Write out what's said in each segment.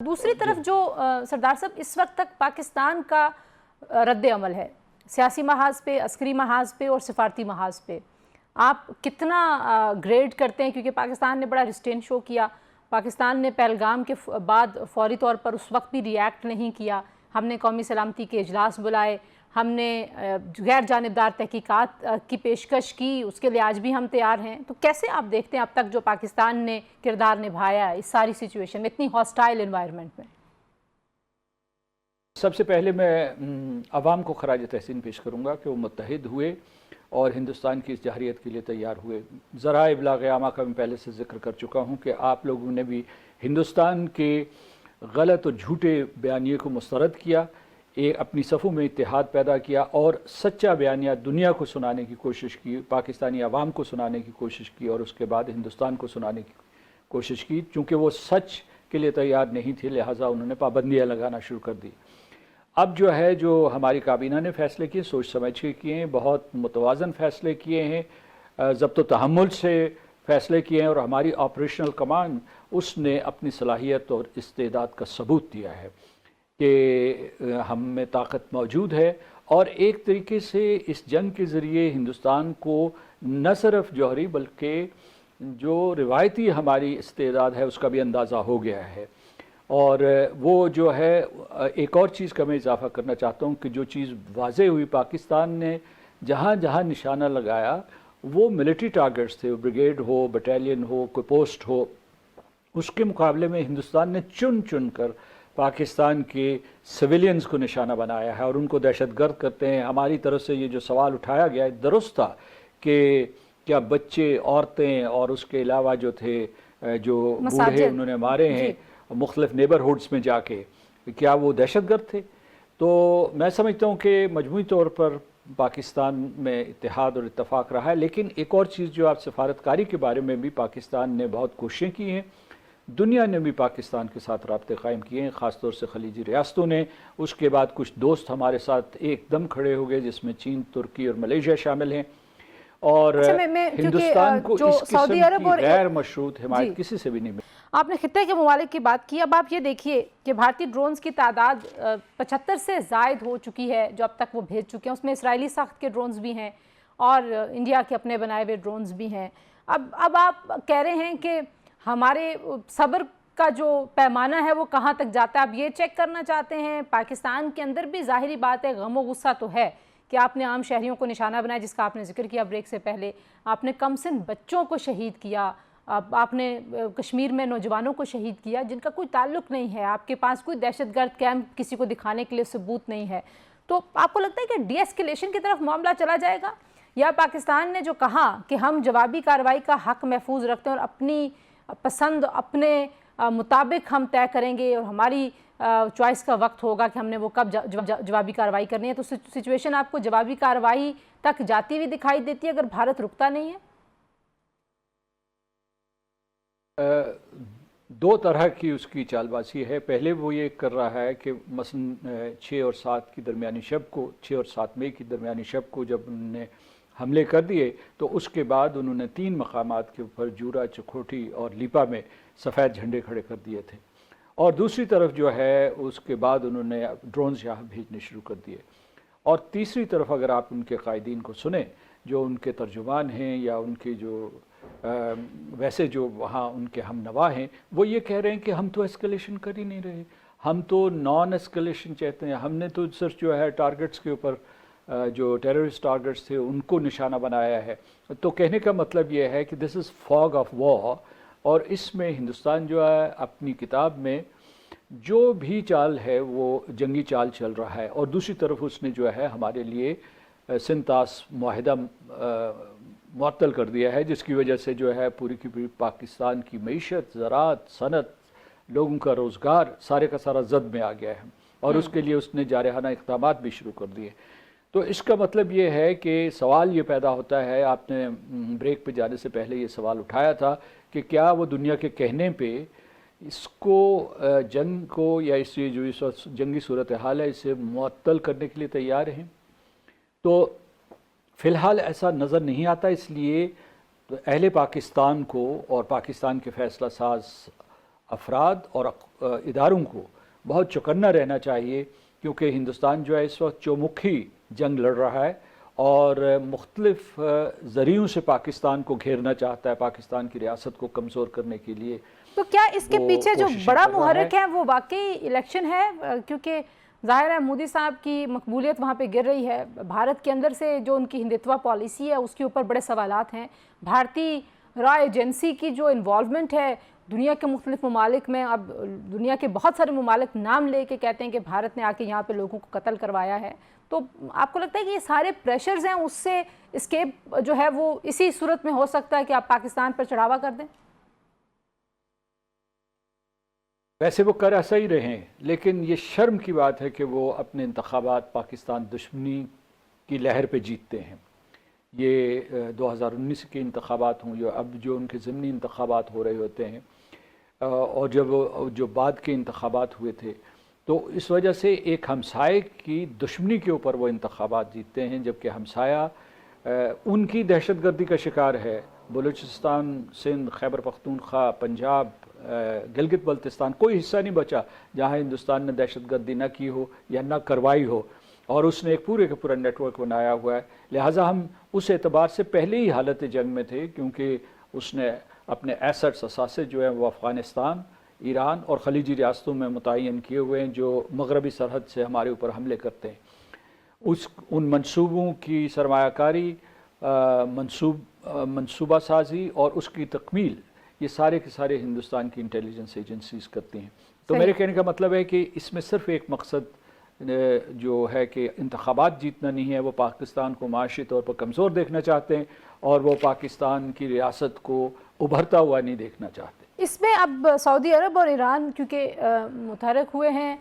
دوسری طرف جو سردار صاحب اس وقت تک پاکستان کا رد عمل ہے سیاسی محاذ پہ، عسکری محاذ پہ اور سفارتی محاذ پہ، آپ کتنا گریڈ کرتے ہیں؟ کیونکہ پاکستان نے بڑا ریسٹرین شو کیا، پاکستان نے پہلگام کے بعد فوری طور پر اس وقت بھی ری ایکٹ نہیں کیا، ہم نے قومی سلامتی کے اجلاس بلائے، ہم نے غیر جانبدار تحقیقات کی پیشکش کی، اس کے لیے آج بھی ہم تیار ہیں۔ تو کیسے آپ دیکھتے ہیں اب تک جو پاکستان نے کردار نبھایا ہے اس ساری سچویشن میں، اتنی ہاسٹائل انوائرمنٹ میں؟ سب سے پہلے میں عوام کو خراج تحسین پیش کروں گا کہ وہ متحد ہوئے اور ہندوستان کی اس جارحیت کے لیے تیار ہوئے۔ ذرائع ابلاغ عامہ کا میں پہلے سے ذکر کر چکا ہوں کہ آپ لوگوں نے بھی ہندوستان کے غلط اور جھوٹے بیانیے کو مسترد کیا، اپنی صفوں میں اتحاد پیدا کیا اور سچا بیانیہ دنیا کو سنانے کی کوشش کی، پاکستانی عوام کو سنانے کی کوشش کی اور اس کے بعد ہندوستان کو سنانے کی کوشش کی۔ چونکہ وہ سچ کے لیے تیار نہیں تھے لہٰذا انہوں نے پابندیاں لگانا شروع کر دی۔ اب جو ہے جو ہماری کابینہ نے فیصلے کیے سوچ سمجھ کے کیے ہیں، بہت متوازن فیصلے کیے ہیں، ضبط و تحمل سے فیصلے کیے ہیں اور ہماری آپریشنل کمانڈ اس نے اپنی صلاحیت اور استعداد کا ثبوت دیا ہے کہ ہم میں طاقت موجود ہے اور ایک طریقے سے اس جنگ کے ذریعے ہندوستان کو نہ صرف جوہری بلکہ جو روایتی ہماری استعداد ہے اس کا بھی اندازہ ہو گیا ہے۔ اور وہ جو ہے ایک اور چیز کا میں اضافہ کرنا چاہتا ہوں کہ جو چیز واضح ہوئی، پاکستان نے جہاں جہاں نشانہ لگایا وہ ملٹری ٹارگٹس تھے، بریگیڈ ہو، بٹالین ہو، کوئی پوسٹ ہو، اس کے مقابلے میں ہندوستان نے چن چن کر پاکستان کے سویلینز کو نشانہ بنایا ہے اور ان کو دہشت گرد کرتے ہیں۔ ہماری طرف سے یہ جو سوال اٹھایا گیا ہے درست تھا کہ کیا بچے، عورتیں اور اس کے علاوہ جو تھے جو بوڑھے انہوں نے مارے ہیں مختلف نیبرہڈز میں جا کے، کیا وہ دہشت گرد تھے؟ تو میں سمجھتا ہوں کہ مجموعی طور پر پاکستان میں اتحاد اور اتفاق رہا ہے۔ لیکن ایک اور چیز جو آپ سفارتکاری کے بارے میں بھی پاکستان نے بہت کوششیں کی ہیں، دنیا نے بھی پاکستان کے ساتھ رابطے قائم کیے ہیں، خاص طور سے خلیجی ریاستوں نے۔ اس کے بعد کچھ دوست ہمارے ساتھ ایک دم کھڑے ہو گئے جس میں چین، ترکی اور ملیشیا شامل ہیں، اور ہندوستان کو اس قسم کی غیر مشروط حمایت کسی سے بھی نہیں ملی۔ آپ نے خطے کے ممالک کی بات کی، اب آپ یہ دیکھیے کہ بھارتی ڈرونز کی تعداد 75 سے زائد ہو چکی ہے جو اب تک وہ بھیج چکے ہیں، اس میں اسرائیلی ساخت کے ڈرونز بھی ہیں اور انڈیا کے اپنے بنائے ہوئے ڈرونز بھی ہیں۔ اب آپ کہہ رہے ہیں کہ ہمارے صبر کا جو پیمانہ ہے وہ کہاں تک جاتا ہے، آپ یہ چیک کرنا چاہتے ہیں؟ پاکستان کے اندر بھی ظاہری بات ہے غم و غصہ تو ہے کہ آپ نے عام شہریوں کو نشانہ بنایا، جس کا آپ نے ذکر کیا بریک سے پہلے، آپ نے کم سن بچوں کو شہید کیا، آپ نے کشمیر میں نوجوانوں کو شہید کیا جن کا کوئی تعلق نہیں ہے، آپ کے پاس کوئی دہشت گرد کیمپ کسی کو دکھانے کے لیے ثبوت نہیں ہے۔ تو آپ کو لگتا ہے کہ ڈی ایسکیلیشن کی طرف معاملہ چلا جائے گا، یا پاکستان نے جو کہا کہ ہم جوابی کارروائی کا حق محفوظ رکھتے ہیں اور اپنی پسند اپنے مطابق ہم طے کریں گے اور ہماری چوائس کا وقت ہوگا کہ ہم نے وہ کب جوابی کارروائی کرنی ہے؟ تو سچویشن آپ کو جوابی کارروائی تک جاتی ہوئی دکھائی دیتی ہے اگر بھارت رکتا نہیں ہے؟ دو طرح کی اس کی چال بازی ہے۔ پہلے وہ یہ کر رہا ہے کہ مثلا 6 اور 7 کی درمیانی شب کو، 6 اور 7 مئی کی درمیانی شب کو جب انہوں نے حملے کر دیے تو اس کے بعد انہوں نے 3 مقامات کے اوپر جورا، چکھوٹی اور لیپا میں سفید جھنڈے کھڑے کر دیے تھے، اور دوسری طرف جو ہے اس کے بعد انہوں نے ڈرونز یہاں بھیجنے شروع کر دیے، اور تیسری طرف اگر آپ ان کے قائدین کو سنیں جو ان کے ترجمان ہیں یا ان کے جو ویسے جو وہاں ان کے ہم نوا ہیں، وہ یہ کہہ رہے ہیں کہ ہم تو اسکیلیشن کر ہی نہیں رہے، ہم تو نان اسکیلیشن چاہتے ہیں، ہم نے تو صرف جو ہے ٹارگٹس کے اوپر جو ٹیررسٹ ٹارگٹس تھے ان کو نشانہ بنایا ہے۔ تو کہنے کا مطلب یہ ہے کہ دس از فاگ آف وار، اور اس میں ہندوستان جو ہے اپنی کتاب میں جو بھی چال ہے وہ جنگی چال چل رہا ہے، اور دوسری طرف اس نے جو ہے ہمارے لیے سنتاس معاہدہ معطل کر دیا ہے، جس کی وجہ سے جو ہے پوری کی پوری پاکستان کی معیشت، زراعت، صنعت، لوگوں کا روزگار سارے کا سارا زد میں آ گیا ہے، اور اس کے لیے اس نے جارحانہ اقدامات بھی شروع کر دیے۔ تو اس کا مطلب یہ ہے کہ سوال یہ پیدا ہوتا ہے، آپ نے بریک پہ جانے سے پہلے یہ سوال اٹھایا تھا کہ کیا وہ دنیا کے کہنے پہ اس کو جنگ کو یا اس جو جنگی صورتحال ہے اسے معطل کرنے کے لیے تیار ہیں؟ تو فی الحال ایسا نظر نہیں آتا، اس لیے اہل پاکستان کو اور پاکستان کے فیصلہ ساز افراد اور اداروں کو بہت چوکنا رہنا چاہیے، کیونکہ ہندوستان جو ہے اس وقت چومکھی جنگ لڑ رہا ہے اور مختلف ذریعوں سے پاکستان کو گھیرنا چاہتا ہے، پاکستان کی ریاست کو کمزور کرنے کے لیے۔ تو کیا اس کے پیچھے جو بڑا محرک ہے وہ واقعی الیکشن ہے؟ کیونکہ ظاہر ہے مودی صاحب کی مقبولیت وہاں پہ گر رہی ہے، بھارت کے اندر سے جو ان کی ہندتوا پالیسی ہے اس کے اوپر بڑے سوالات ہیں، بھارتی را ایجنسی کی جو انوالومنٹ ہے دنیا کے مختلف ممالک میں، اب دنیا کے بہت سارے ممالک نام لے کے کہتے ہیں کہ بھارت نے آ کے یہاں پہ لوگوں کو قتل کروایا ہے، تو آپ کو لگتا ہے کہ یہ سارے پریشرز ہیں اس سے اسکیپ جو ہے وہ اسی صورت میں ہو سکتا ہے کہ آپ پاکستان پر چڑھاوا کر دیں؟ ویسے وہ کر ایسا ہی رہے، لیکن یہ شرم کی بات ہے کہ وہ اپنے انتخابات پاکستان دشمنی کی لہر پہ جیتتے ہیں۔ یہ 2019 کے انتخابات ہوں یا اب جو ان کے ضمنی انتخابات ہو رہے ہوتے ہیں، اور جب جو بعد کے انتخابات ہوئے تھے، تو اس وجہ سے ایک ہمسائے کی دشمنی کے اوپر وہ انتخابات جیتتے ہیں، جبکہ ہمسایہ ان کی دہشت گردی کا شکار ہے۔ بلوچستان، سندھ، خیبر پختونخوا، پنجاب، گلگت بلتستان، کوئی حصہ نہیں بچا جہاں ہندوستان نے دہشت گردی نہ کی ہو یا نہ کروائی ہو، اور اس نے ایک پورے کا پورا نیٹ ورک بنایا ہوا ہے۔ لہٰذا ہم اس اعتبار سے پہلے ہی حالت جنگ میں تھے، کیونکہ اس نے اپنے ایسٹس اثاثے جو ہیں وہ افغانستان، ایران اور خلیجی ریاستوں میں متعین کیے ہوئے ہیں، جو مغربی سرحد سے ہمارے اوپر حملے کرتے ہیں۔ ان منصوبوں کی سرمایہ کاری، منصوبہ سازی اور اس کی تکمیل، یہ سارے کے سارے ہندوستان کی انٹیلیجنس ایجنسیز کرتی ہیں۔ تو میرے کہنے کا مطلب ہے کہ اس میں صرف ایک مقصد جو ہے کہ انتخابات جیتنا نہیں ہے، وہ پاکستان کو معاشی طور پر کمزور دیکھنا چاہتے ہیں اور وہ پاکستان کی ریاست کو ابھرتا ہوا نہیں دیکھنا چاہتے۔ اس میں اب سعودی عرب اور ایران کیونکہ متحرک ہوئے ہیں،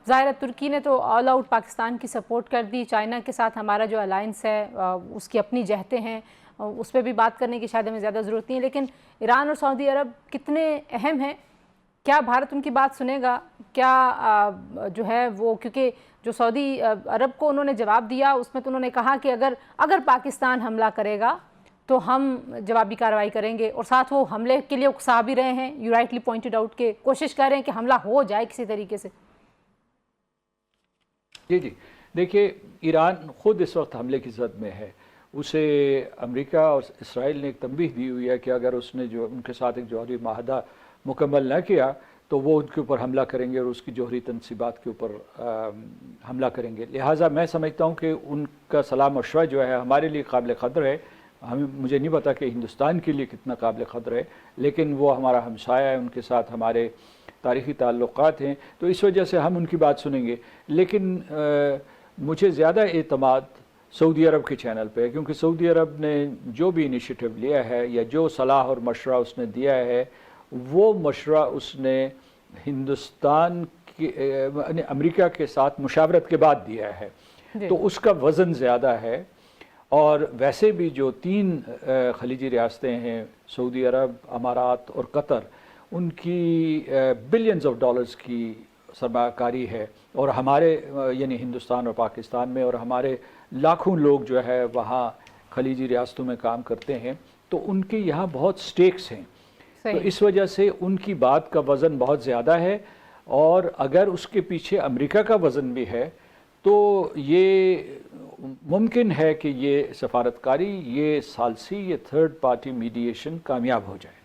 ظاہر ترکی نے تو آل آؤٹ پاکستان کی سپورٹ کر دی، چائنا کے ساتھ ہمارا جو الائنس ہے اس کی اپنی جہتیں ہیں، اس پہ بھی بات کرنے کی شاید ہمیں زیادہ ضرورت نہیں ہے، لیکن ایران اور سعودی عرب کتنے اہم ہیں؟ کیا بھارت ان کی بات سنے گا؟ کیا جو ہے وہ، کیونکہ جو سعودی عرب کو انہوں نے جواب دیا اس میں تو انہوں نے کہا کہ اگر پاکستان حملہ کرے گا تو ہم جوابی کارروائی کریں گے، اور ساتھ وہ حملے کے لیے اکسا بھی رہے ہیں، یو رائٹلی پوائنٹڈ آؤٹ کہ کوشش کر رہے ہیں کہ حملہ ہو جائے کسی طریقے سے۔ جی دیکھیے، ایران خود اس وقت حملے کی زد میں ہے، اسے امریکہ اور اسرائیل نے ایک تنبیہ دی ہوئی ہے کہ اگر اس نے جو ان کے ساتھ ایک جوہری معاہدہ مکمل نہ کیا تو وہ ان کے اوپر حملہ کریں گے اور اس کی جوہری تنصیبات کے اوپر حملہ کریں گے۔ لہٰذا میں سمجھتا ہوں کہ ان کا صلاح مشورہ جو ہے ہمارے لیے قابل قدر ہے، مجھے نہیں پتا کہ ہندوستان کے لیے کتنا قابل قدر ہے، لیکن وہ ہمارا ہمسایہ ہے، ان کے ساتھ ہمارے تاریخی تعلقات ہیں، تو اس وجہ سے ہم ان کی بات سنیں گے۔ لیکن مجھے زیادہ اعتماد سعودی عرب کے چینل پہ ہے، کیونکہ سعودی عرب نے جو بھی انیشیٹو لیا ہے یا جو صلاح اور مشورہ اس نے دیا ہے، وہ مشورہ اس نے ہندوستان کے امریکہ کے ساتھ مشاورت کے بعد دیا ہے، تو اس کا وزن زیادہ ہے۔ اور ویسے بھی جو 3 خلیجی ریاستیں ہیں، سعودی عرب، امارات اور قطر، ان کی بلینز آف ڈالرز کی سرمایہ کاری ہے، اور ہمارے یعنی ہندوستان اور پاکستان میں، اور ہمارے لاکھوں لوگ جو ہے وہاں خلیجی ریاستوں میں کام کرتے ہیں، تو ان کے یہاں بہت سٹیکس ہیں، تو اس وجہ سے ان کی بات کا وزن بہت زیادہ ہے، اور اگر اس کے پیچھے امریکہ کا وزن بھی ہے تو یہ ممکن ہے کہ یہ سفارتکاری، یہ ثالثی، یہ تھرڈ پارٹی میڈیشن کامیاب ہو جائے۔